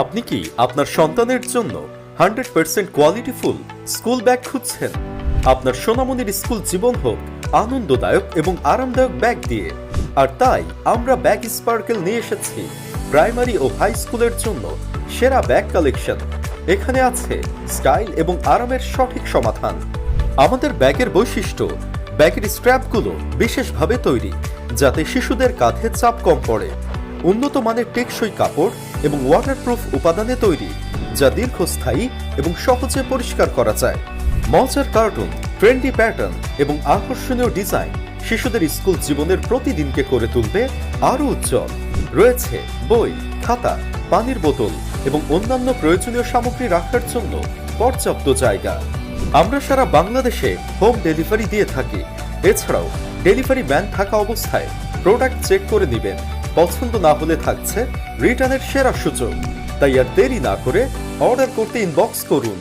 আপনি কি আপনার সন্তানের জন্য 100% কোয়ালিটিফুল স্কুল ব্যাগ খুঁজছেন? আপনার সোনামণির স্কুল জীবন হোক আনন্দদায়ক এবং আরামদায়ক ব্যাগ দিয়ে। আর তাই আমরা ব্যাগ স্পার্কেল নিয়ে এসেছি প্রাইমারি ও হাই স্কুলের জন্য সেরা ব্যাগ কালেকশন। এখানে আছে স্টাইল এবং আরামের সঠিক সমাধান। আমাদের ব্যাগের বৈশিষ্ট্য, ব্যাগের স্ট্র্যাপগুলো বিশেষভাবে তৈরি যাতে শিশুদের কাঁধে চাপ কম পড়ে। উন্নত মানের টেকসই কাপড় এবং ওয়াটারপ্রুফ উপাদানে তৈরি, যা দীর্ঘস্থায়ী এবং সহজে পরিষ্কার করা যায়। মজার কার্টুন, ট্রেন্ডি প্যাটার্ন এবং আকর্ষণীয় ডিজাইন শিশুদের স্কুল জীবনের প্রতিদিনকে করে তুলবে আরও উজ্জ্বল। রয়েছে বই, খাতা, পানির বোতল এবং অন্যান্য প্রয়োজনীয় সামগ্রী রাখার জন্য পর্যাপ্ত জায়গা। আমরা সারা বাংলাদেশে হোম ডেলিভারি দিয়ে থাকি। এছাড়াও ডেলিভারি ম্যান থাকা অবস্থায় প্রোডাক্ট চেক করে নেবেন। পছন্দ না হলে থাকছে রিটার্নের সেরা সুযোগ। তাই আর দেরি না করে অর্ডার করতে ইনবক্স করুন।